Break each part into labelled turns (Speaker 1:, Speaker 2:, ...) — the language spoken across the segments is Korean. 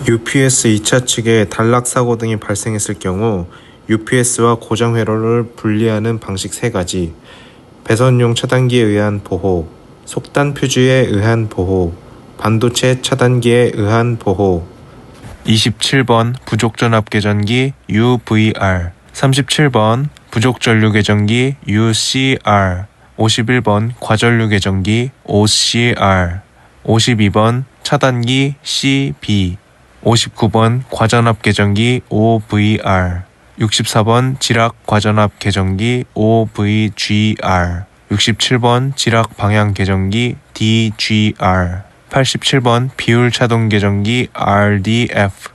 Speaker 1: UPS 2차 측에 단락 사고 등이 발생했을 경우 UPS와 고장 회로를 분리하는 방식 3가지, 배선용 차단기에 의한 보호, 속단 퓨즈에 의한 보호, 반도체 차단기에 의한 보호. 27번 부족전압 개전기 UVR, 37번 부족전류 개전기 UCR, 51번 과전류 개전기 OCR, 52번 차단기 CB, 59번 과전압 개전기 OVR, 64번 지락 과전압 개전기 OVGR, 67번 지락 방향 개전기 DGR, 87번 비율 차동 개전기 RDF,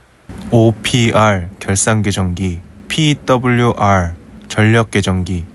Speaker 1: OPR 결산 개전기, PWR 전력 개전기.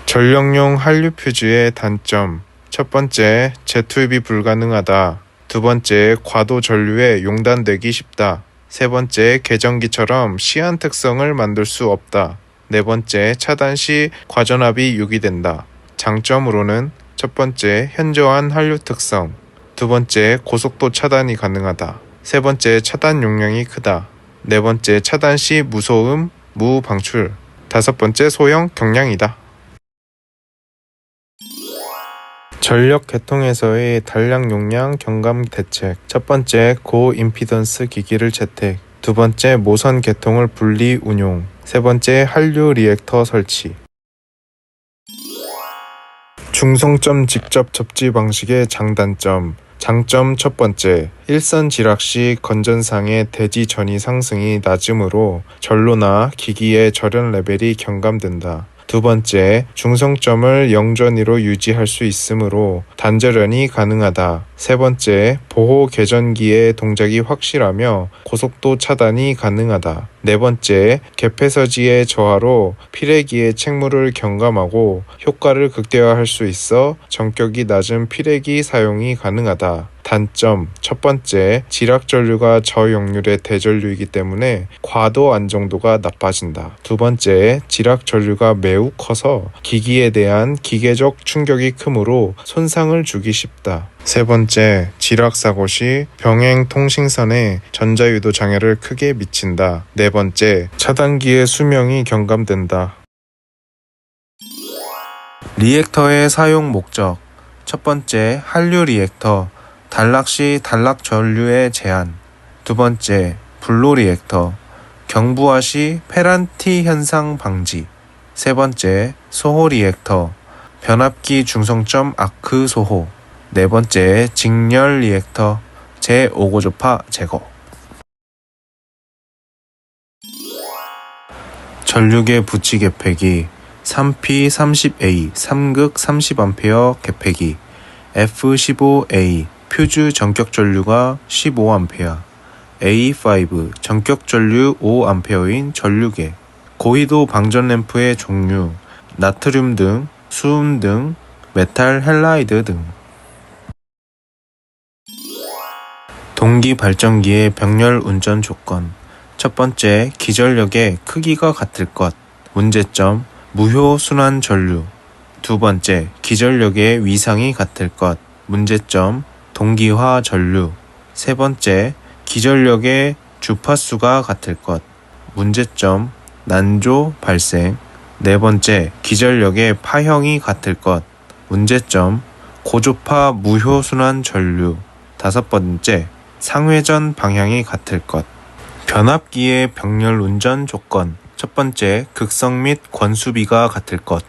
Speaker 1: 전력용 한류 퓨즈의 단점: 첫 번째, 재투입이 불가능하다. 두 번째, 과도 전류에 용단되기 쉽다. 세 번째, 개전기처럼 시한 특성을 만들 수 없다. 네 번째, 차단 시 과전압이 유기된다. 장점으로는 첫 번째, 현저한 한류 특성. 두 번째, 고속도 차단이 가능하다. 세 번째, 차단 용량이 크다. 네 번째, 차단 시 무소음, 무방출. 다섯 번째, 소형 경량이다. 전력 계통에서의 단량 용량 경감 대책. 첫 번째, 고임피던스 기기를 채택. 두 번째, 모선 계통을 분리 운용. 세 번째, 한류 리액터 설치. 중성점 직접 접지 방식의 장단점. 장점 첫 번째, 일선 지락 시 건전상의 대지 전이 상승이 낮으므로 전로나 기기의 절연 레벨이 경감된다. 두 번째, 중성점을 영전위로 유지할 수 있으므로 단절연이 가능하다. 세 번째, 보호 개전기의 동작이 확실하며 고속도 차단이 가능하다. 네 번째, 개폐서지의 저하로 피레기의 책무를 경감하고 효과를 극대화할 수 있어 전격이 낮은 피레기 사용이 가능하다. 단점, 첫 번째, 지락 전류가 저용률의 대전류이기 때문에 과도 안정도가 나빠진다. 두 번째, 지락 전류가 매우 커서 기기에 대한 기계적 충격이 크므로 손상을 주기 쉽다. 세 번째, 지락 사고 시 병행 통신선에 전자유도 장애를 크게 미친다. 네 번째, 차단기의 수명이 경감된다. 리액터의 사용 목적. 첫 번째, 한류 리액터, 단락 시 단락 전류의 제한. 두 번째, 블로 리액터, 경부화 시 페란티 현상 방지. 세 번째, 소호 리액터, 변압기 중성점 아크 소호. 네 번째, 직렬 리액터, 제5고조파 제거. 전류계 부치 개폐기 3P30A 3극 30A 개폐기, F15A 퓨즈 전격 전류가 15A, A5 전격 전류 5A인 전류계. 고위도 방전 램프의 종류, 나트륨 등, 수음 등, 메탈 헬라이드 등. 동기 발전기의 병렬 운전 조건. 첫 번째, 기전력의 크기가 같을 것. 문제점, 무효 순환 전류. 두 번째, 기전력의 위상이 같을 것. 문제점, 동기화 전류. 세 번째, 기전력의 주파수가 같을 것. 문제점, 난조 발생. 네 번째, 기전력의 파형이 같을 것. 문제점, 고조파 무효 순환 전류. 다섯 번째, 상회전 방향이 같을 것. 변압기의 병렬 운전 조건. 첫 번째, 극성 및 권수비가 같을 것.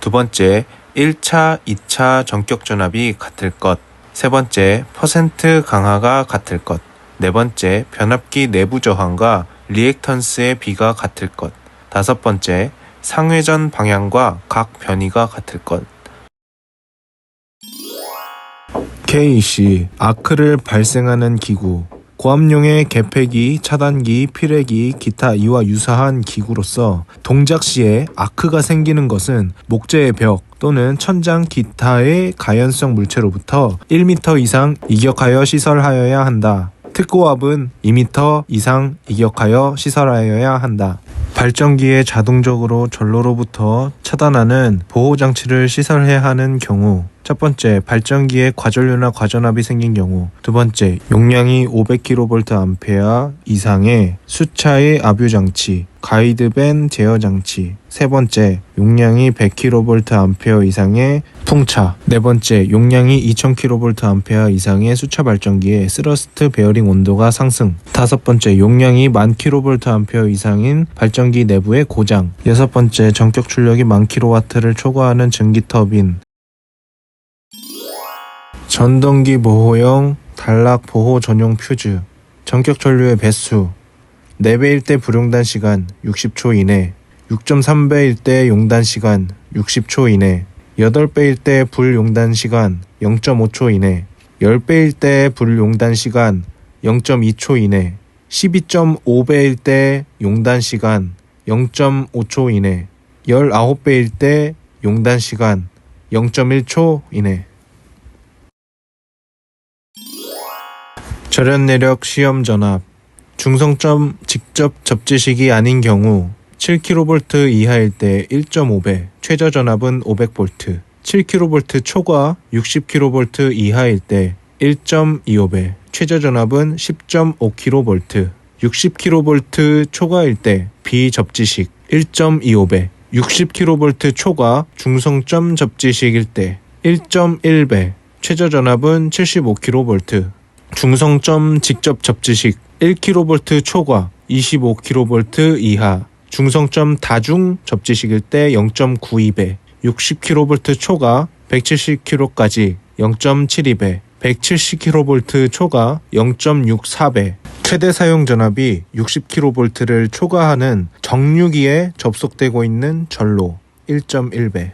Speaker 1: 두 번째, 1차, 2차 전격 전압이 같을 것. 세 번째, 퍼센트 강하가 같을 것. 네 번째, 변압기 내부 저항과 리액턴스의 비가 같을 것. 다섯 번째, 상회전 방향과 각 변이가 같을 것. KC, 아크를 발생하는 기구. 고압용의 개폐기, 차단기, 피레기, 기타 이와 유사한 기구로서 동작 시에 아크가 생기는 것은 목재의 벽 또는 천장 기타의 가연성 물체로부터 1m 이상 이격하여 시설하여야 한다. 특고압은 2m 이상 이격하여 시설하여야 한다. 발전기에 자동적으로 전로로부터 차단하는 보호장치를 시설해야 하는 경우 첫 번째, 발전기에 과전류나 과전압이 생긴 경우. 두 번째, 용량이 500kVA 이상의 수차의 압유 장치, 가이드밴 제어 장치. 세 번째, 용량이 100kVA 이상의 풍차. 네 번째, 용량이 2000kVA 이상의 수차 발전기에 스러스트 베어링 온도가 상승. 다섯 번째, 용량이 10,000kVA 이상인 발전기 내부의 고장. 여섯 번째, 전격 출력이 10,000kW를 초과하는 증기 터빈. 전동기 보호용 단락 보호 전용 퓨즈. 전격 전류의 배수. 4배일 때 불용단 시간 60초 이내, 6.3배일 때 용단 시간 60초 이내, 8배일 때 불용단 시간 0.5초 이내, 10배일 때 불용단 시간 0.2초 이내, 12.5배일 때 용단 시간 0.5초 이내, 19배일 때 용단 시간 0.1초 이내. 절연 내력 시험 전압. 중성점 직접 접지식이 아닌 경우 7kV 이하일 때 1.5배, 최저 전압은 500V, 7kV 초과 60kV 이하일 때 1.25배, 최저 전압은 10.5kV, 60kV 초과일 때 비접지식 1.25배, 60kV 초과 중성점 접지식일 때 1.1배, 최저 전압은 75kV, 중성점 직접 접지식 1kV 초과 25kV 이하, 중성점 다중 접지식일 때 0.92배, 60kV 초과 170kV까지 0.72배, 170kV 초과 0.64배, 최대 사용 전압이 60kV를 초과하는 정류기에 접속되고 있는 전로 1.1배.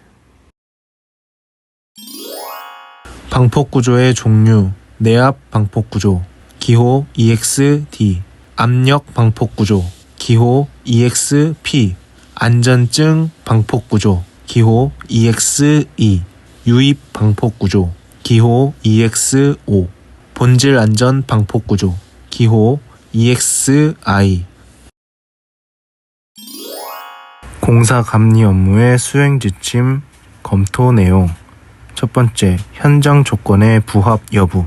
Speaker 1: 방폭구조의 종류. 내압 방폭구조, 기호 EXD, 압력 방폭구조, 기호 EXP, 안전증 방폭구조, 기호 EXE, 유입 방폭구조, 기호 EXO, 본질 안전 방폭구조, 기호 EXI. 공사 감리 업무의 수행 지침 검토 내용. 첫 번째, 현장 조건의 부합 여부.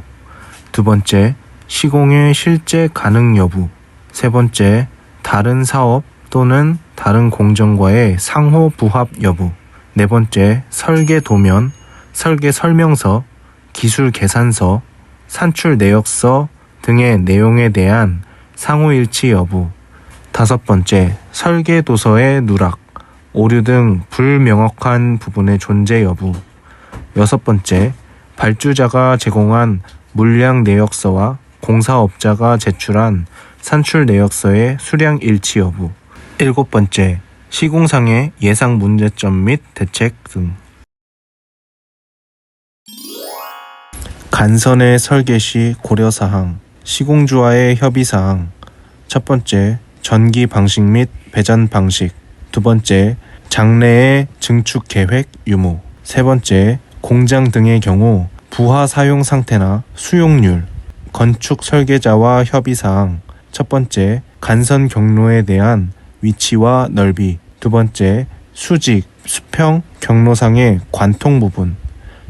Speaker 1: 두 번째, 시공의 실제 가능 여부. 세 번째, 다른 사업 또는 다른 공정과의 상호 부합 여부. 네 번째, 설계 도면, 설계 설명서, 기술 계산서, 산출 내역서 등의 내용에 대한 상호 일치 여부. 다섯 번째, 설계 도서의 누락, 오류 등 불명확한 부분의 존재 여부. 여섯 번째, 발주자가 제공한 물량 내역서와 공사업자가 제출한 산출 내역서의 수량 일치 여부. 일곱 번째, 시공상의 예상 문제점 및 대책 등. 간선의 설계 시 고려사항, 시공주와의 협의사항. 첫 번째, 전기 방식 및 배전 방식. 두 번째, 장래의 증축 계획 유무. 세 번째, 공장 등의 경우 부하 사용 상태나 수용률. 건축 설계자와 협의사항. 첫 번째, 간선 경로에 대한 위치와 넓이. 두 번째, 수직, 수평, 경로상의 관통 부분.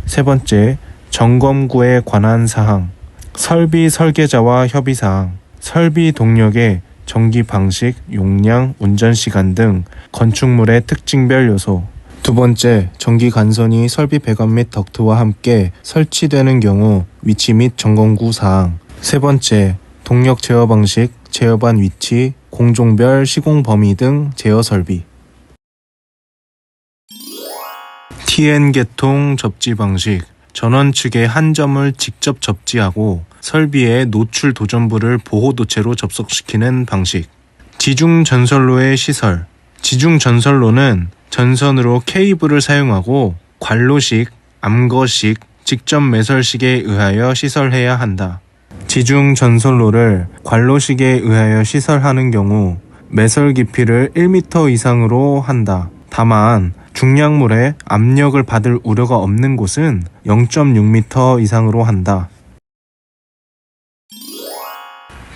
Speaker 1: 세 번째, 점검구에 관한 사항. 설비 설계자와 협의사항. 설비 동력의 전기 방식, 용량, 운전시간 등 건축물의 특징별 요소. 두 번째, 전기 간선이 설비 배관 및 덕트와 함께 설치되는 경우 위치 및 점검구 사항. 세 번째, 동력 제어 방식, 제어반 위치, 공종별 시공 범위 등 제어 설비. TN 계통 접지 방식. 전원 측의 한 점을 직접 접지하고 설비의 노출 도전부를 보호 도체로 접속시키는 방식. 지중 전선로의 시설. 지중 전선로는 전선으로 케이블을 사용하고 관로식, 암거식, 직접 매설식에 의하여 시설해야 한다. 지중 전선로를 관로식에 의하여 시설하는 경우 매설 깊이를 1m 이상으로 한다. 다만 중량물에 압력을 받을 우려가 없는 곳은 0.6m 이상으로 한다.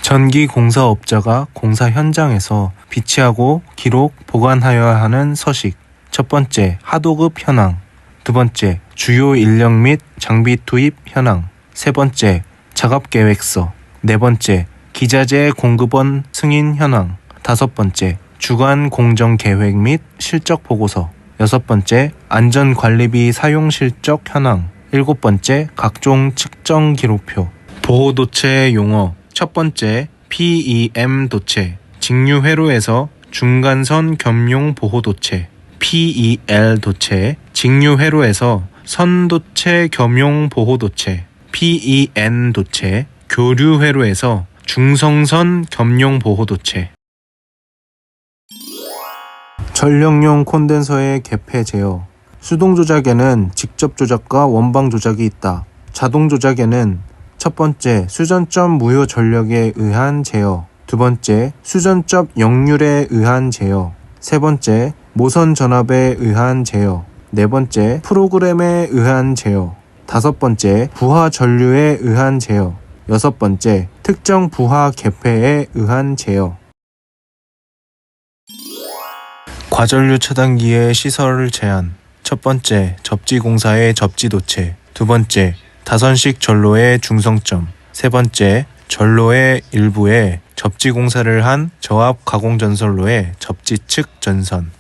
Speaker 1: 전기 공사업자가 공사 현장에서 비치하고 기록, 보관하여야 하는 서식. 첫 번째, 하도급 현황. 두 번째, 주요 인력 및 장비 투입 현황. 세 번째, 작업계획서. 네 번째, 기자재 공급원 승인 현황. 다섯 번째, 주간 공정계획 및 실적 보고서. 여섯 번째, 안전관리비 사용 실적 현황. 일곱 번째, 각종 측정 기록표. 보호도체 용어. 첫 번째, PEM 도체. 직류회로에서 중간선 겸용 보호도체. PEL 도체. 직류회로에서 선도체 겸용 보호도체. PEN 도체. 교류회로에서 중성선 겸용 보호도체. 전력용 콘덴서의 개폐 제어. 수동 조작에는 직접 조작과 원방 조작이 있다. 자동 조작에는 첫 번째, 수전점 무효 전력에 의한 제어. 두 번째, 수전점 역률에 의한 제어. 세 번째, 모선 전압에 의한 제어. 네 번째, 프로그램에 의한 제어. 다섯 번째, 부하 전류에 의한 제어. 여섯 번째, 특정 부하 개폐에 의한 제어. 과전류 차단기의 시설 제한. 첫 번째, 접지공사의 접지도체. 두 번째, 다선식 전로의 중성점. 세 번째, 전로의 일부에 접지공사를 한 저압 가공전선로의 접지측 전선.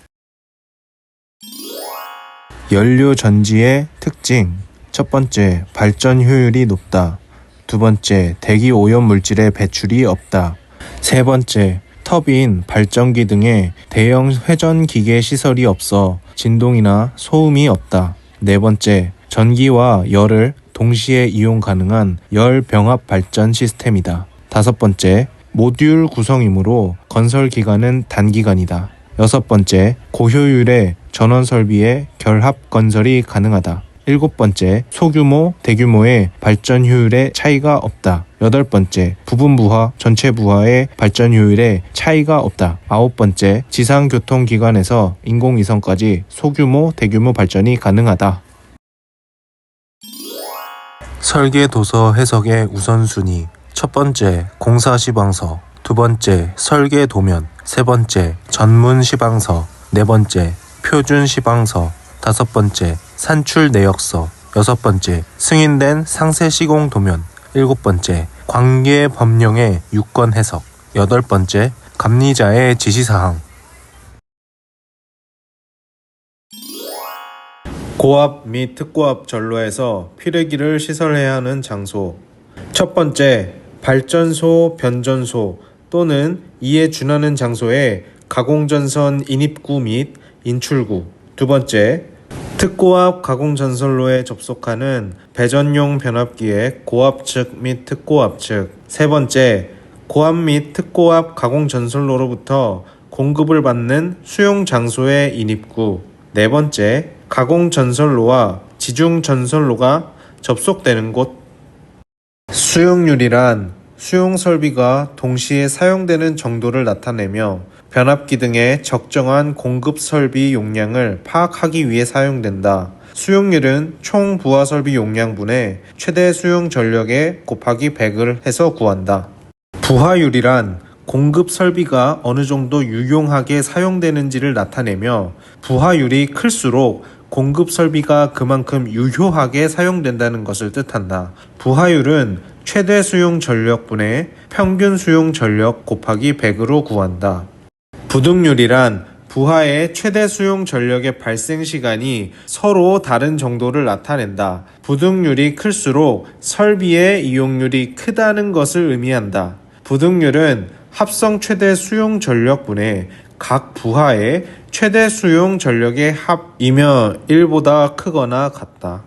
Speaker 1: 연료 전지의 특징. 첫 번째, 발전 효율이 높다. 두 번째, 대기 오염 물질의 배출이 없다. 세 번째, 터빈, 발전기 등의 대형 회전 기계 시설이 없어 진동이나 소음이 없다. 네 번째, 전기와 열을 동시에 이용 가능한 열 병합 발전 시스템이다. 다섯 번째, 모듈 구성이므로 건설 기간은 단기간이다. 여섯 번째, 고효율의 전원 설비의 결합 건설이 가능하다. 일곱 번째, 소규모, 대규모의 발전 효율에 차이가 없다. 여덟 번째, 부분 부하, 전체 부하의 발전 효율에 차이가 없다. 아홉 번째, 지상교통기관에서 인공위성까지 소규모, 대규모 발전이 가능하다. 설계 도서 해석의 우선순위. 첫 번째, 공사 시방서. 두 번째, 설계 도면. 세 번째, 전문 시방서. 네 번째, 표준 시방서. 다섯 번째, 산출 내역서. 여섯 번째, 승인된 상세 시공 도면. 일곱 번째, 관계 법령의 유권 해석. 여덟 번째, 감리자의 지시사항. 고압 및 특고압 전로에서 피뢰기를 시설해야 하는 장소. 첫 번째, 발전소, 변전소 또는 이에 준하는 장소에 가공전선 인입구 및 인출구. 두 번째, 특고압 가공전선로에 접속하는 배전용 변압기의 고압 측 및 특고압 측. 세 번째, 고압 및 특고압 가공전선로로부터 공급을 받는 수용 장소의 인입구. 네 번째, 가공전선로와 지중전선로가 접속되는 곳. 수용률이란 수용 설비가 동시에 사용되는 정도를 나타내며 변압기 등의 적정한 공급 설비 용량을 파악하기 위해 사용된다. 수용률은 총 부하 설비 용량분의 최대 수용 전력에 곱하기 100을 해서 구한다. 부하율이란 공급 설비가 어느 정도 유용하게 사용되는지를 나타내며 부하율이 클수록 공급 설비가 그만큼 유효하게 사용된다는 것을 뜻한다. 부하율은 최대 수용 전력분의 평균 수용 전력 곱하기 100으로 구한다. 부득률이란 부하의 최대 수용 전력의 발생 시간이 서로 다른 정도를 나타낸다. 부득률이 클수록 설비의 이용률이 크다는 것을 의미한다. 부득률은 합성 최대 수용 전력분의 각 부하의 최대 수용 전력의 합이며 1보다 크거나 같다.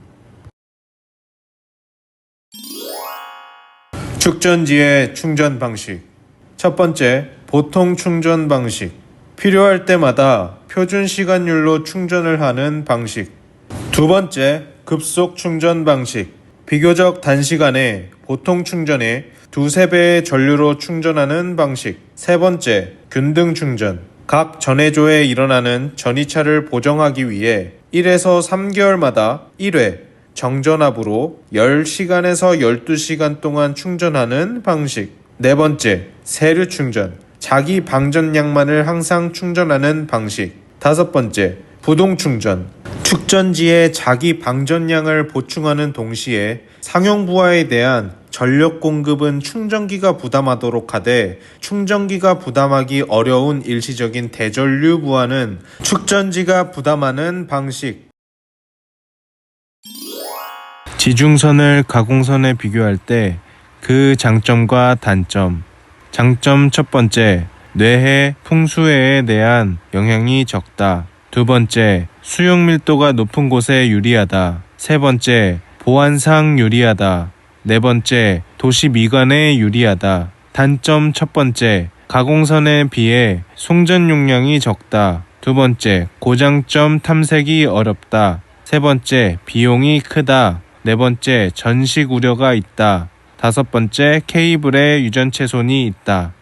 Speaker 1: 축전지의 충전 방식. 첫 번째, 보통 충전 방식. 필요할 때마다 표준 시간율로 충전을 하는 방식. 두 번째, 급속 충전 방식. 비교적 단시간에 보통 충전에 2~3배의 전류로 충전하는 방식. 세 번째, 균등 충전. 각 전해조에 일어나는 전이차를 보정하기 위해 1에서 3개월마다 1회 정전압으로 10시간에서 12시간 동안 충전하는 방식. 네 번째, 세류 충전. 자기 방전량만을 항상 충전하는 방식. 다섯 번째, 부동충전. 축전지의 자기 방전량을 보충하는 동시에 상용부하에 대한 전력 공급은 충전기가 부담하도록 하되 충전기가 부담하기 어려운 일시적인 대전류 부하는 축전지가 부담하는 방식. 지중선을 가공선에 비교할 때 그 장점과 단점. 장점 첫 번째, 뇌해, 풍수해에 대한 영향이 적다. 두 번째, 수용 밀도가 높은 곳에 유리하다. 세 번째, 보안상 유리하다. 네 번째, 도시 미관에 유리하다. 단점 첫 번째, 가공선에 비해 송전 용량이 적다. 두 번째, 고장점 탐색이 어렵다. 세 번째, 비용이 크다. 네 번째, 전식 우려가 있다. 다섯 번째, 케이블에 유전체손이 있다.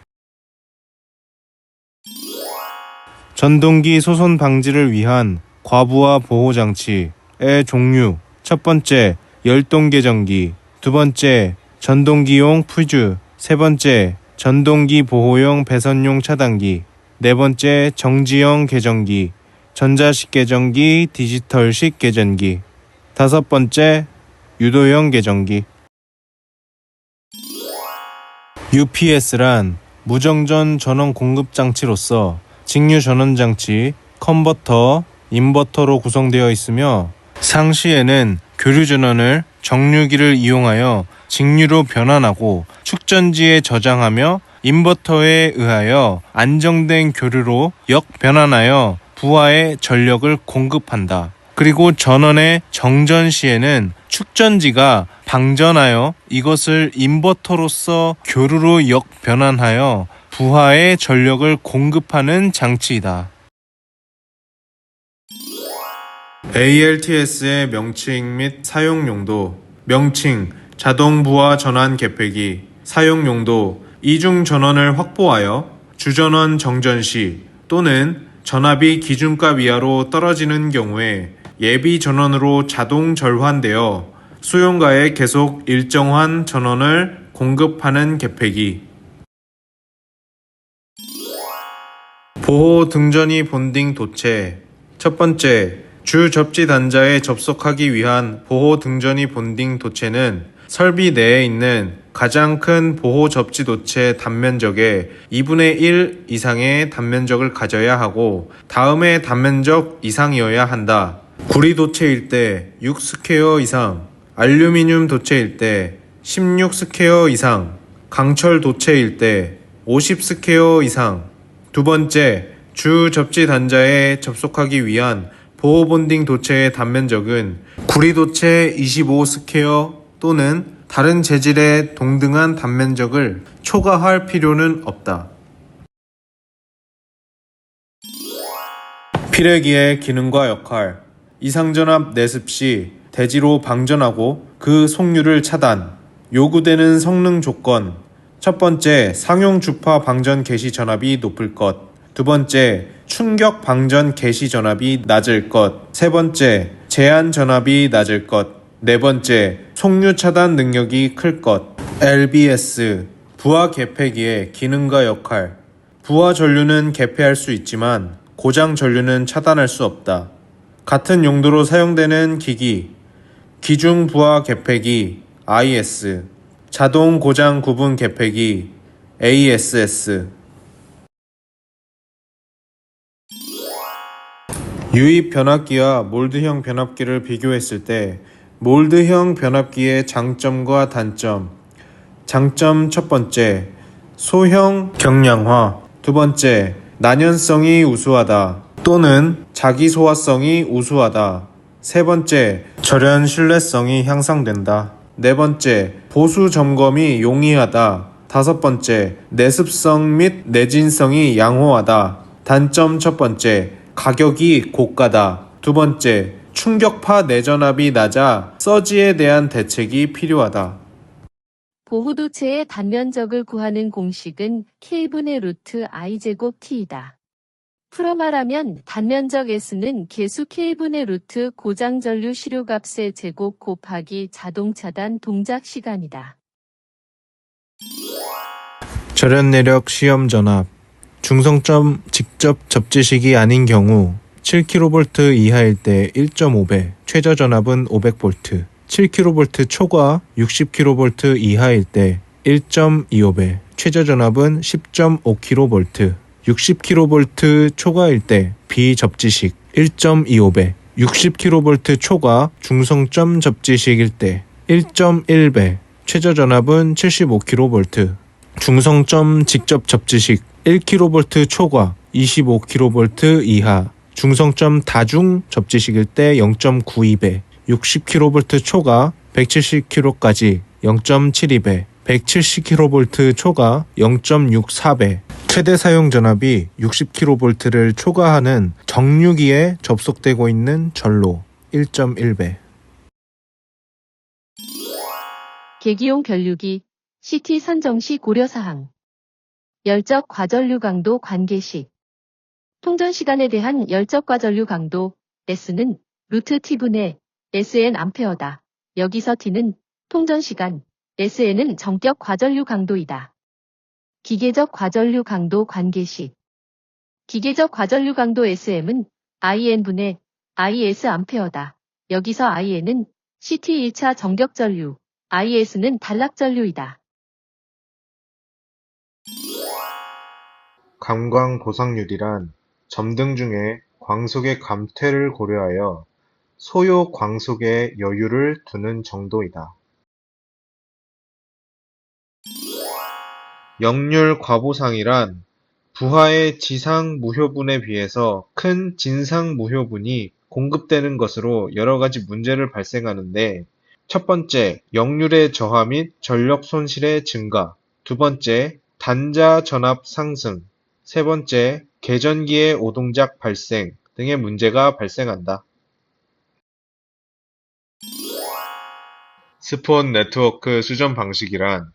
Speaker 1: 전동기 소손 방지를 위한 과부하 보호장치의 종류. 첫 번째, 열동계전기. 두 번째, 전동기용 퓨즈. 세 번째, 전동기 보호용 배선용 차단기. 네 번째, 정지형 계전기. 전자식 계전기, 디지털식 계전기. 다섯 번째, 유도형 계전기. UPS란 무정전 전원 공급 장치로서 직류 전원 장치, 컨버터, 인버터로 구성되어 있으며 상시에는 교류 전원을 정류기를 이용하여 직류로 변환하고 축전지에 저장하며 인버터에 의하여 안정된 교류로 역변환하여 부하에 전력을 공급한다. 그리고 전원의 정전 시에는 축전지가 방전하여 이것을 인버터로서 교류로 역변환하여 부하에 전력을 공급하는 장치이다. ALTS의 명칭 및 사용용도. 명칭, 자동부하 전환 개폐기. 사용용도, 이중 전원을 확보하여 주전원 정전 시 또는 전압이 기준값 이하로 떨어지는 경우에 예비 전원으로 자동 절환되어 수용가에 계속 일정한 전원을 공급하는 개폐기. 보호 등전이 본딩 도체. 첫 번째, 주 접지 단자에 접속하기 위한 보호 등전이 본딩 도체는 설비 내에 있는 가장 큰 보호 접지 도체 단면적의 2분의 1 이상의 단면적을 가져야 하고 다음에 단면적 이상이어야 한다. 구리 도체일 때 6 스퀘어 이상, 알루미늄 도체일 때 16 스퀘어 이상, 강철 도체일 때 50 스퀘어 이상. 두 번째, 주 접지 단자에 접속하기 위한 보호 본딩 도체의 단면적은 구리 도체 25 스퀘어 또는 다른 재질의 동등한 단면적을 초과할 필요는 없다. 피레기의 기능과 역할. 이상전압 내습 시 대지로 방전하고 그 속류를 차단. 요구되는 성능 조건. 첫 번째, 상용 주파 방전 개시 전압이 높을 것. 두 번째, 충격 방전 개시 전압이 낮을 것. 세 번째, 제한 전압이 낮을 것. 네 번째, 속류 차단 능력이 클 것. LBS, 부하 개폐기의 기능과 역할. 부하 전류는 개폐할 수 있지만 고장 전류는 차단할 수 없다. 같은 용도로 사용되는 기기, 기중 부하 개폐기 IS, 자동 고장 구분 개폐기 ASS. 유입 변압기와 몰드형 변압기를 비교했을 때 몰드형 변압기의 장점과 단점. 장점 첫 번째, 소형 경량화. 두 번째, 난연성이 우수하다 또는 자기 소화성이 우수하다. 세 번째, 절연 신뢰성이 향상된다. 네 번째, 보수 점검이 용이하다. 다섯 번째, 내습성 및 내진성이 양호하다. 단점 첫 번째, 가격이 고가다. 두 번째, 충격파 내전압이 낮아 서지에 대한 대책이 필요하다.
Speaker 2: 보호도체의 단면적을 구하는 공식은 K분의 루트 I제곱 T이다. 풀어 말하면 단면적 S는 계수 K분의 루트 고장전류 시료값의 제곱 곱하기 자동차단 동작 시간이다.
Speaker 1: 절연 내력 시험 전압. 중성점 직접 접지식이 아닌 경우 7kV 이하일 때 1.5배, 최저 전압은 500V. 7kV 초과 60kV 이하일 때 1.25배, 최저 전압은 10.5kV. 60kV 초과일 때 비접지식 1.25배, 60kV 초과 중성점 접지식일 때 1.1배, 최저 전압은 75kV. 중성점 직접 접지식 1kV 초과 25kV 이하, 중성점 다중 접지식일 때 0.92배, 60kV 초과 170kV까지 0.72배, 170kV 초과 0.64배, 최대 사용 전압이 60kV를 초과하는 정류기에 접속되고 있는 전로 1.1배.
Speaker 2: 계기용 변류기, CT 선정 시 고려사항. 열적 과전류 강도 관계식. 통전 시간에 대한 열적 과전류 강도, S는 루트 T분의 SN 암페어다. 여기서 T는 통전 시간, SN은 정격 과전류 강도이다. 기계적 과전류 강도 관계식. 기계적 과전류 강도 SM은 IN분의 IS 암페어다. 여기서 IN은 CT 1차 정격 전류, IS는 단락 전류이다.
Speaker 1: 감광 보상률이란 점등 중에 광속의 감퇴를 고려하여 소요 광속의 여유를 두는 정도이다. 역률 과보상이란 부하의 지상 무효분에 비해서 큰 진상 무효분이 공급되는 것으로 여러 가지 문제를 발생하는데, 첫 번째, 역률의 저하 및 전력 손실의 증가, 두 번째, 단자 전압 상승, 세 번째, 계전기의 오동작 발생 등의 문제가 발생한다. 스폰 네트워크 수전 방식이란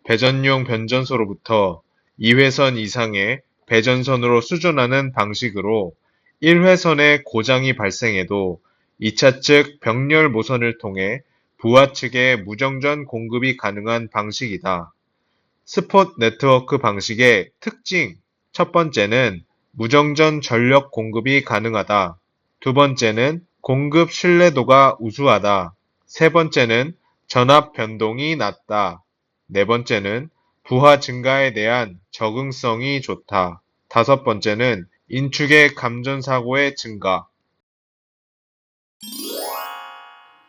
Speaker 1: 배전용 변전소로부터 2회선 이상의 배전선으로 수전하는 방식으로 1회선에 고장이 발생해도 2차 측 병렬 모선을 통해 부하 측에 무정전 공급이 가능한 방식이다. 스폿 네트워크 방식의 특징, 첫 번째는 무정전 전력 공급이 가능하다. 두 번째는 공급 신뢰도가 우수하다. 세 번째는 전압 변동이 낮다. 네 번째는 부하 증가에 대한 적응성이 좋다. 다섯 번째는 인축의 감전사고의 증가.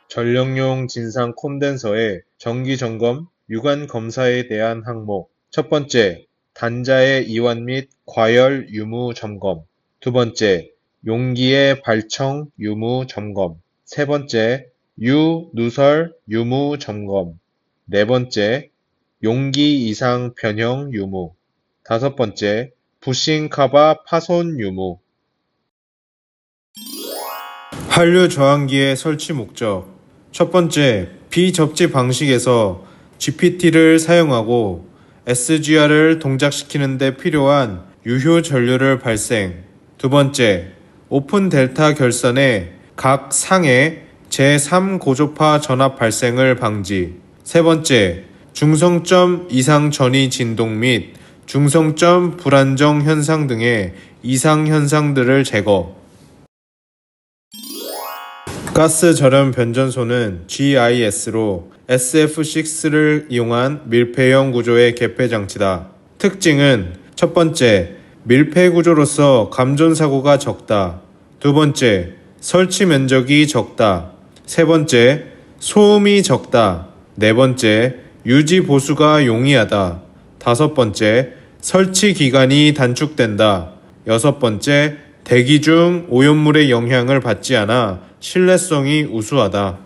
Speaker 1: 전력용 진상 콘덴서의 정기점검, 유관 검사에 대한 항목. 첫 번째, 단자의 이완 및 과열 유무 점검. 두 번째, 용기의 발청 유무 점검. 세 번째, 누설 유무 점검. 네 번째, 용기 이상 변형 유무. 다섯 번째, 부싱 카바 파손 유무. 한류 저항기의 설치 목적. 첫 번째, 비접지 방식에서 GPT를 사용하고 SGR을 동작시키는 데 필요한 유효 전류를 발생. 두 번째, 오픈 델타 결선의 각 상의 제3고조파 전압 발생을 방지. 세 번째, 중성점 이상 전이 진동 및 중성점 불안정 현상 등의 이상 현상들을 제거. 가스 절연 변전소는 GIS로 SF6를 이용한 밀폐형 구조의 개폐 장치다. 특징은 첫 번째, 밀폐 구조로서 감전 사고가 적다. 두 번째, 설치 면적이 적다. 세 번째, 소음이 적다. 네 번째, 유지 보수가 용이하다. 다섯 번째, 설치 기간이 단축된다. 여섯 번째, 대기 중 오염물의 영향을 받지 않아 신뢰성이 우수하다.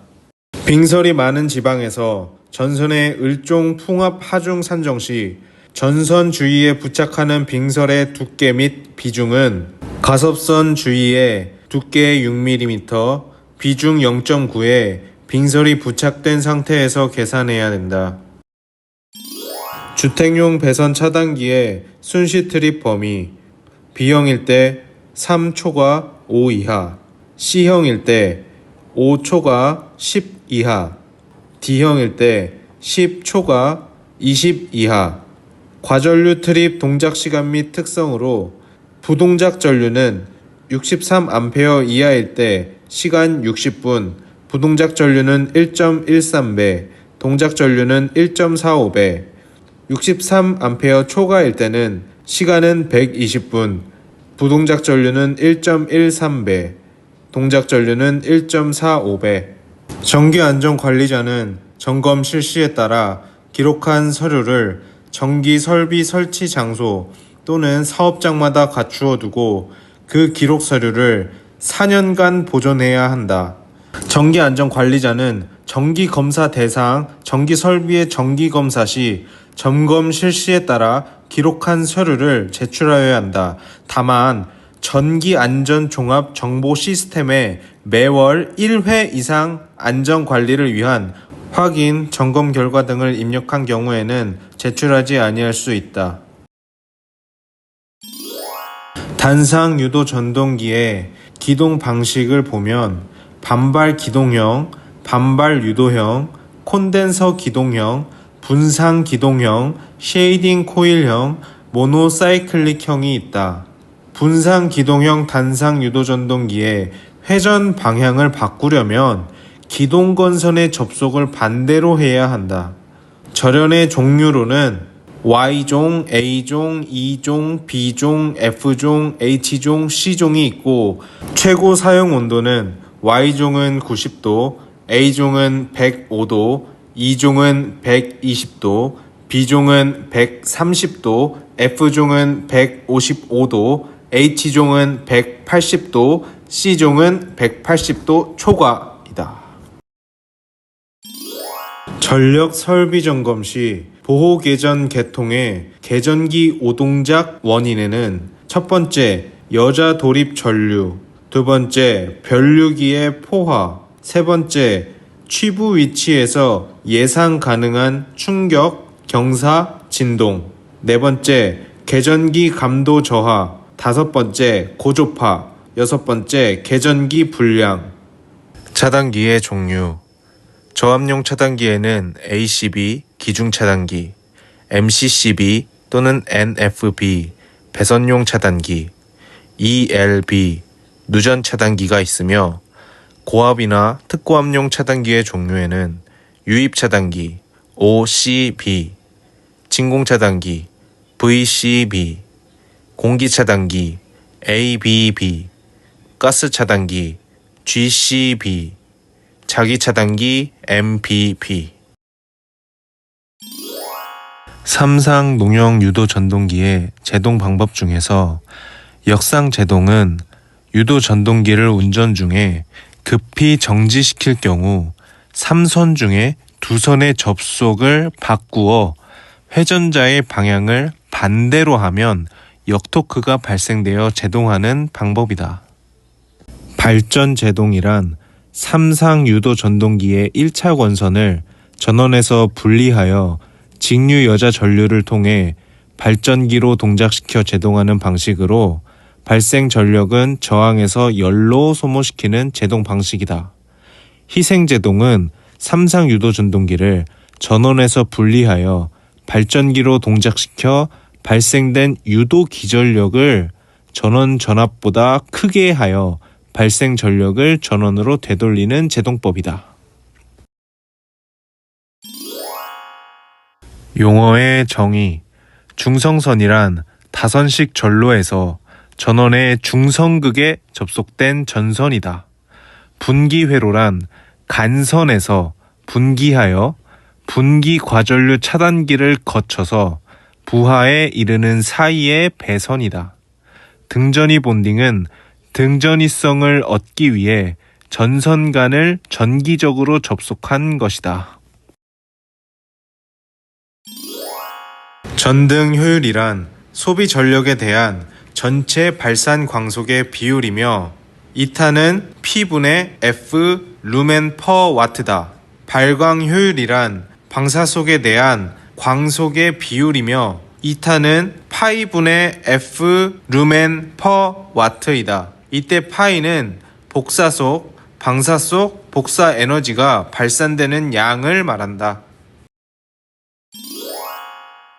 Speaker 1: 빙설이 많은 지방에서 전선의 을종 풍압 하중 산정 시 전선 주위에 부착하는 빙설의 두께 및 비중은 가섭선 주위에 두께 6mm, 비중 0.9에 빙설이 부착된 상태에서 계산해야 된다. 주택용 배선 차단기의 순시 트립 범위. B형일 때 3초과 5 이하, C형일 때 5초과 10 이하, D형일 때 10초과 20 이하. 과전류 트립 동작 시간 및 특성으로 부동작 전류는 63A 이하일 때 시간 60분, 부동작 전류는 1.13배, 동작 전류는 1.45배, 63A 초과일 때는 시간은 120분, 부동작 전류는 1.13배, 동작 전류는 1.45배. 전기안전관리자는 점검 실시에 따라 기록한 서류를 전기 설비 설치 장소 또는 사업장마다 갖추어 두고 그 기록 서류를 4년간 보존해야 한다. 전기안전관리자는 정기검사 대상 전기설비의 정기검사 시 점검 실시에 따라 기록한 서류를 제출하여야 한다. 다만 전기안전종합정보 시스템에 매월 1회 이상 안전관리를 위한 확인, 점검 결과 등을 입력한 경우에는 제출하지 아니할 수 있다. 단상 유도 전동기의 기동 방식을 보면 반발 기동형, 반발 유도형, 콘덴서 기동형, 분산 기동형, 쉐이딩 코일형, 모노사이클릭형이 있다. 분산 기동형 단상 유도 전동기의 회전 방향을 바꾸려면 기동건선의 접속을 반대로 해야 한다. 절연의 종류로는 Y종, A종, E종, B종, F종, H종, C종이 있고 최고 사용 온도는 Y종은 90도, A종은 105도, E종은 120도, B종은 130도, F종은 155도, H종은 180도, C종은 180도 초과이다. 전력 설비 점검 시 보호 계전 계통의 계전기 오동작 원인에는 첫 번째 여자 돌입 전류, 두 번째 변류기의 포화, 세 번째 취부 위치에서 예상 가능한 충격, 경사, 진동, 네 번째 계전기 감도 저하, 다섯 번째 고조파, 여섯 번째 계전기 불량. 차단기의 종류. 저압용 차단기에는 ACB, 기중 차단기, MCCB 또는 NFB, 배선용 차단기, ELB, 누전 차단기가 있으며 고압이나 특고압용 차단기의 종류에는 유입 차단기, OCB, 진공 차단기, VCB, 공기 차단기, ABB, 가스 차단기, GCB, 자기 차단기, MPP. 삼상 농형 유도 전동기의 제동 방법 중에서 역상 제동은 유도 전동기를 운전 중에 급히 정지시킬 경우 3선 중에 2선의 접속을 바꾸어 회전자의 방향을 반대로 하면 역토크가 발생되어 제동하는 방법이다. 발전 제동이란 삼상 유도 전동기의 1차 권선을 전원에서 분리하여 직류 여자 전류를 통해 발전기로 동작시켜 제동하는 방식으로 발생 전력은 저항에서 열로 소모시키는 제동 방식이다. 희생 제동은 삼상 유도 전동기를 전원에서 분리하여 발전기로 동작시켜 발생된 유도 기전력을 전원 전압보다 크게 하여 발생 전력을 전원으로 되돌리는 제동법이다. 용어의 정의. 중성선이란 다선식 전로에서 전원의 중성극에 접속된 전선이다. 분기회로란 간선에서 분기하여 분기 과전류 차단기를 거쳐서 부하에 이르는 사이의 배선이다. 등전이 본딩은 등전이성을 얻기 위해 전선간을 전기적으로 접속한 것이다. 전등 효율이란 소비 전력에 대한 전체 발산 광속의 비율이며 2타는 P분의 F 루멘 퍼 와트다. 발광 효율이란 방사속에 대한 광속의 비율이며 2타는 파이분의 F 루멘 퍼 와트이다. 이때 파이는 복사속, 방사속, 복사 에너지가 발산되는 양을 말한다.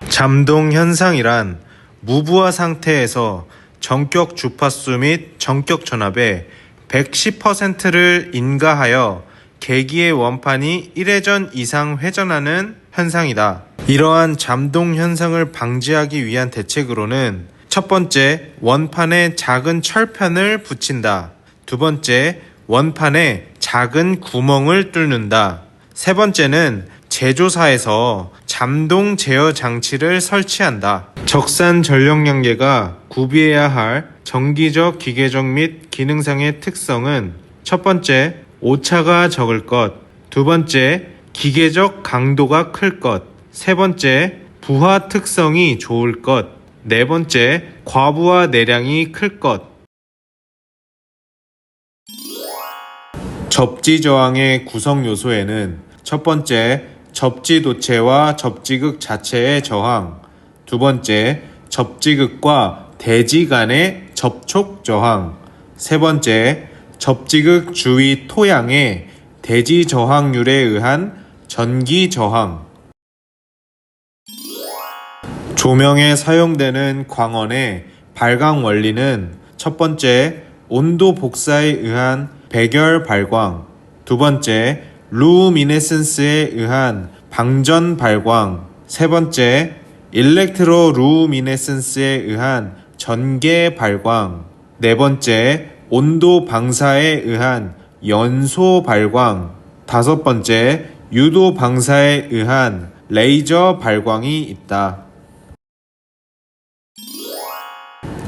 Speaker 1: 잠동 현상이란 무부하 상태에서 전격 주파수 및 전격 전압의 110%를 인가하여 계기의 원판이 1회전 이상 회전하는 현상이다. 이러한 잠동 현상을 방지하기 위한 대책으로는 첫 번째, 원판에 작은 철판을 붙인다. 두 번째, 원판에 작은 구멍을 뚫는다. 세 번째는 제조사에서 잠동 제어 장치를 설치한다. 적산 전력량계가 구비해야 할 정기적, 기계적 및 기능상의 특성은 첫 번째, 오차가 적을 것. 두 번째, 기계적 강도가 클 것. 세 번째, 부하 특성이 좋을 것. 네 번째, 과부하 내량이 클 것. 접지 저항의 구성 요소에는 첫 번째, 접지 도체와 접지극 자체의 저항. 두 번째, 접지극과 대지 간의 접촉 저항. 세 번째, 접지극 주위 토양의 대지 저항률에 의한 전기 저항. 조명에 사용되는 광원의 발광 원리는 첫 번째, 온도 복사에 의한 백열 발광. 두 번째, 루미네센스에 의한 방전 발광. 세 번째, 일렉트로 루미네센스에 의한 전개 발광. 네 번째, 온도 방사에 의한 연소 발광. 다섯 번째, 유도 방사에 의한 레이저 발광이 있다.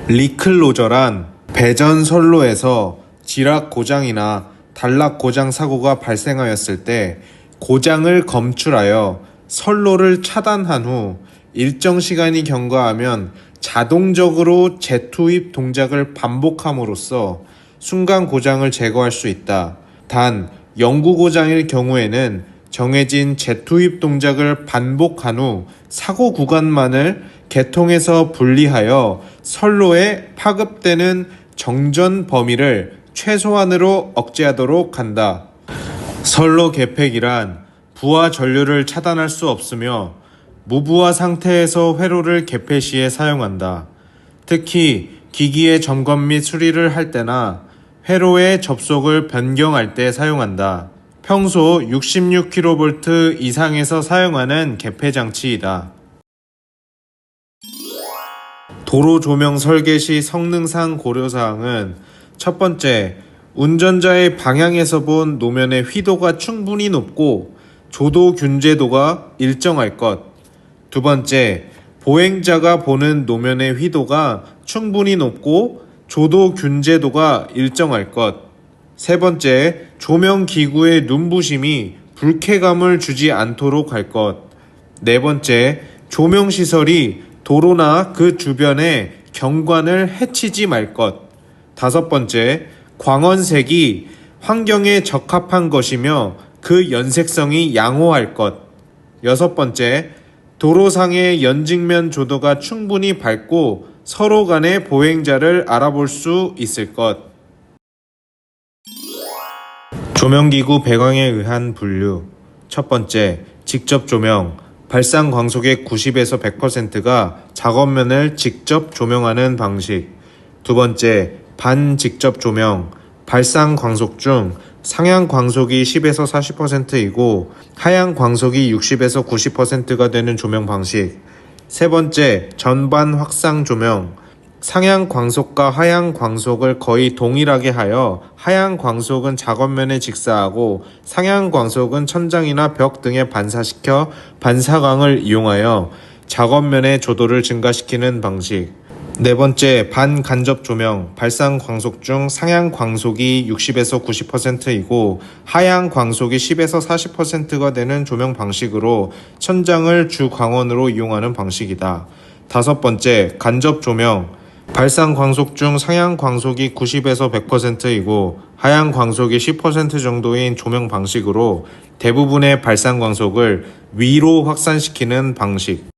Speaker 1: 리클로저란 배전 선로에서 지락 고장이나 단락 고장 사고가 발생하였을 때 고장을 검출하여 선로를 차단한 후 일정 시간이 경과하면 자동적으로 재투입 동작을 반복함으로써 순간 고장을 제거할 수 있다. 단, 영구 고장일 경우에는 정해진 재투입 동작을 반복한 후 사고 구간만을 개통해서 분리하여 선로에 파급되는 정전 범위를 최소한으로 억제하도록 한다. 선로 개폐기란 부하 전류를 차단할 수 없으며 무부하 상태에서 회로를 개폐 시에 사용한다. 특히 기기의 점검 및 수리를 할 때나 회로의 접속을 변경할 때 사용한다. 평소 66kV 이상에서 사용하는 개폐 장치이다. 도로 조명 설계 시 성능상 고려사항은 첫 번째, 운전자의 방향에서 본 노면의 휘도가 충분히 높고 조도 균제도가 일정할 것. 두 번째, 보행자가 보는 노면의 휘도가 충분히 높고 조도 균제도가 일정할 것. 세 번째, 조명 기구의 눈부심이 불쾌감을 주지 않도록 할 것. 네 번째, 조명 시설이 도로나 그 주변의 경관을 해치지 말 것. 다섯 번째, 광원색이 환경에 적합한 것이며 그 연색성이 양호할 것. 여섯 번째, 도로상의 연직면 조도가 충분히 밝고 서로 간의 보행자를 알아볼 수 있을 것. 조명기구 배광에 의한 분류. 첫 번째, 직접 조명. 발상 광속의 90에서 100%가 작업면을 직접 조명하는 방식. 두 번째, 반직접 조명. 발상 광속 중 상향 광속이 10에서 40%이고 하향 광속이 60에서 90%가 되는 조명 방식. 세 번째, 전반 확상 조명. 상향 광속과 하향 광속을 거의 동일하게 하여 하향 광속은 작업면에 직사하고 상향 광속은 천장이나 벽 등에 반사시켜 반사광을 이용하여 작업면의 조도를 증가시키는 방식. 네 번째, 반간접 조명. 발상 광속 중 상향 광속이 60에서 90%이고 하향 광속이 10에서 40%가 되는 조명 방식으로 천장을 주 광원으로 이용하는 방식이다. 다섯 번째, 간접 조명. 발상 광속 중 상향 광속이 90에서 100%이고 하향 광속이 10% 정도인 조명 방식으로 대부분의 발상 광속을 위로 확산시키는 방식.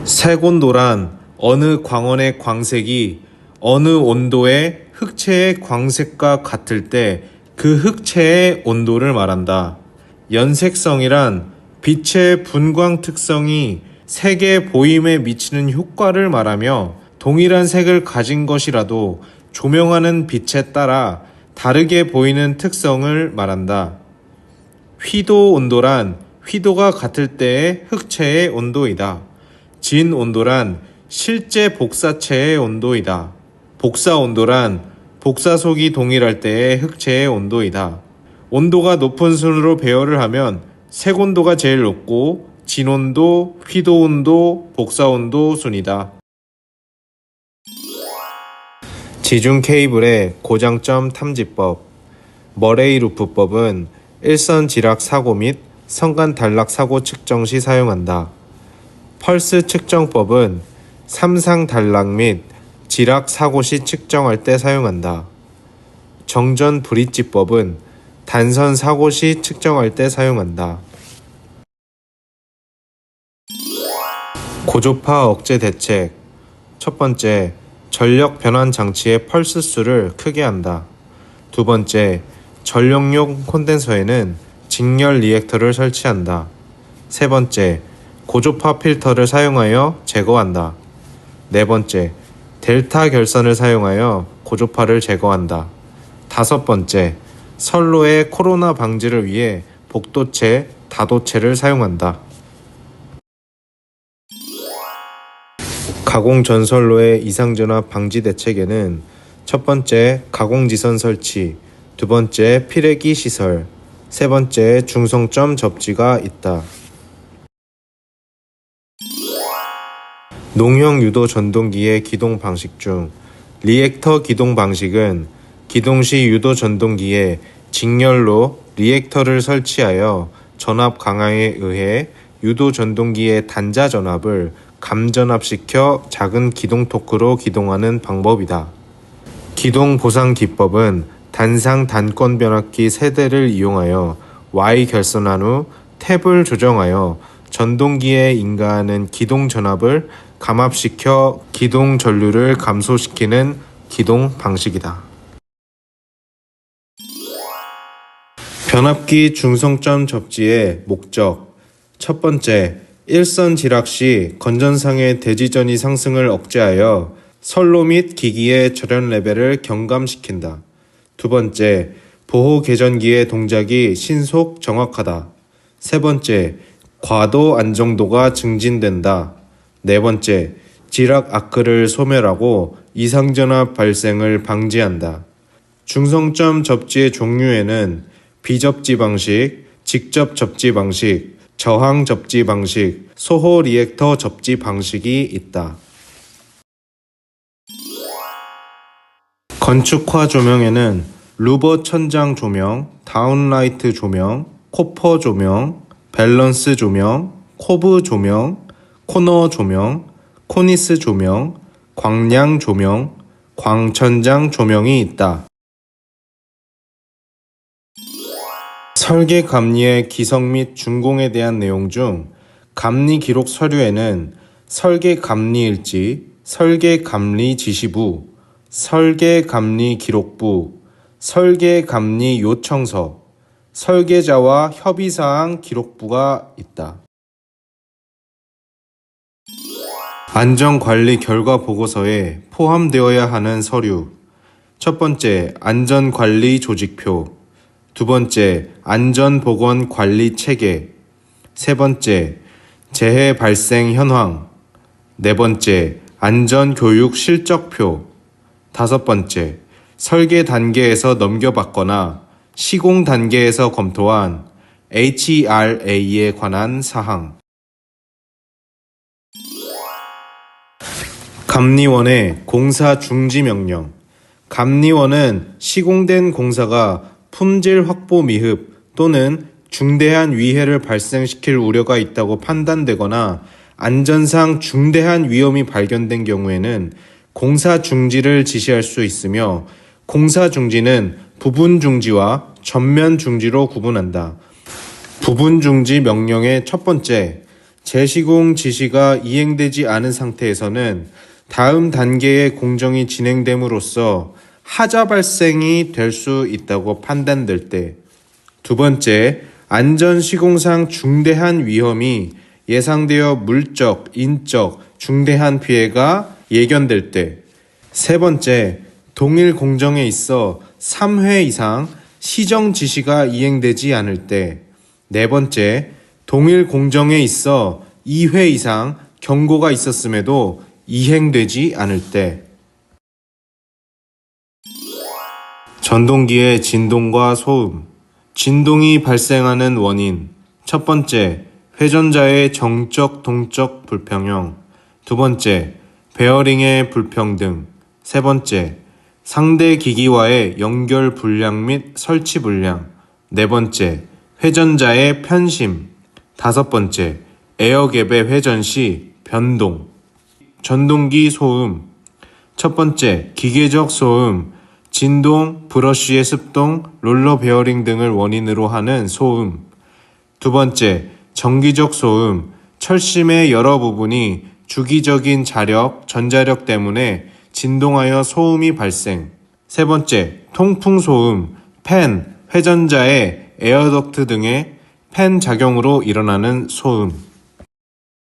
Speaker 1: 색온도란 어느 광원의 광색이 어느 온도의 흑채의 광색과 같을 때 그 흑채의 온도를 말한다. 연색성이란 빛의 분광 특성이 색의 보임에 미치는 효과를 말하며 동일한 색을 가진 것이라도 조명하는 빛에 따라 다르게 보이는 특성을 말한다. 휘도 온도란 휘도가 같을 때의 흑체의 온도이다. 진 온도란 실제 복사체의 온도이다. 복사 온도란 복사속이 동일할 때의 흑체의 온도이다. 온도가 높은 순으로 배열을 하면 색 온도가 제일 높고 진온도, 휘도온도, 복사온도 순이다. 지중 케이블의 고장점 탐지법. 머레이 루프법은 일선 지락 사고 및 선간 단락 사고 측정 시 사용한다. 펄스 측정법은 삼상 단락 및 지락 사고 시 측정할 때 사용한다. 정전 브릿지법은 단선 사고 시 측정할 때 사용한다. 고조파 억제 대책. 첫 번째, 전력 변환 장치의 펄스 수를 크게 한다. 두 번째, 전력용 콘덴서에는 직렬 리액터를 설치한다. 세 번째, 고조파 필터를 사용하여 제거한다. 네 번째, 델타 결선을 사용하여 고조파를 제거한다. 다섯 번째, 선로의 코로나 방지를 위해 복도체, 다도체를 사용한다. 가공 전선로의 이상전압 방지 대책에는 첫 번째, 가공지선 설치, 두 번째, 피레기 시설, 세 번째, 중성점 접지가 있다. 농형 유도 전동기의 기동 방식 중 리액터 기동 방식은 기동 시 유도 전동기에 직렬로 리액터를 설치하여 전압 강화에 의해 유도 전동기의 단자 전압을 감전압시켜 작은 기동 토크로 기동하는 방법이다. 기동 보상 기법은 단상 단권 변압기 세대를 이용하여 Y 결선한 후 탭을 조정하여 전동기에 인가하는 기동 전압을 감압시켜 기동 전류를 감소시키는 기동 방식이다. 변압기 중성점 접지의 목적. 첫 번째, 일선 지락 시 건전상의 대지전이 상승을 억제하여 선로 및 기기의 절연 레벨을 경감시킨다. 두 번째, 보호 계전기의 동작이 신속 정확하다. 세 번째, 과도 안정도가 증진된다. 네 번째, 지락 아크를 소멸하고 이상전압 발생을 방지한다. 중성점 접지의 종류에는 비접지 방식, 직접 접지 방식, 저항 접지 방식, 소호 리액터 접지 방식이 있다. 건축화 조명에는 루버 천장 조명, 다운라이트 조명, 코퍼 조명, 밸런스 조명, 코브 조명, 코너 조명, 코니스 조명, 광량 조명, 광천장 조명이 있다. 설계 감리의 기성 및 준공에 대한 내용 중 감리 기록 서류에는 설계 감리 일지, 설계 감리 지시부, 설계 감리 기록부, 설계 감리 요청서, 설계자와 협의사항 기록부가 있다. 안전관리 결과 보고서에 포함되어야 하는 서류. 첫 번째, 안전관리 조직표. 두 번째, 안전보건관리 체계. 세 번째, 재해 발생 현황. 네 번째, 안전교육 실적표. 다섯 번째, 설계 단계에서 넘겨받거나 시공 단계에서 검토한 HRA에 관한 사항. 감리원의 공사 중지 명령. 감리원은 시공된 공사가 품질 확보 미흡 또는 중대한 위해를 발생시킬 우려가 있다고 판단되거나 안전상 중대한 위험이 발견된 경우에는 공사 중지를 지시할 수 있으며 공사 중지는 부분 중지와 전면 중지로 구분한다. 부분 중지 명령의 첫 번째, 재시공 지시가 이행되지 않은 상태에서는 다음 단계의 공정이 진행됨으로써 하자 발생이 될 수 있다고 판단될 때. 두 번째, 안전 시공상 중대한 위험이 예상되어 물적, 인적, 중대한 피해가 예견될 때. 세 번째, 동일 공정에 있어 3회 이상 시정 지시가 이행되지 않을 때. 네 번째, 동일 공정에 있어 2회 이상 경고가 있었음에도 이행되지 않을 때. 전동기의 진동과 소음. 진동이 발생하는 원인. 첫 번째, 회전자의 정적 동적 불평형. 두 번째, 베어링의 불평등. 세 번째, 상대 기기와의 연결 불량 및 설치 불량. 네 번째, 회전자의 편심. 다섯 번째, 에어갭의 회전 시 변동. 전동기 소음. 첫 번째, 기계적 소음. 진동, 브러쉬의 습동, 롤러 베어링 등을 원인으로 하는 소음. 두 번째, 정기적 소음. 철심의 여러 부분이 주기적인 자력, 전자력 때문에 진동하여 소음이 발생. 세 번째, 통풍 소음. 팬, 회전자의 에어덕트 등의 팬 작용으로 일어나는 소음.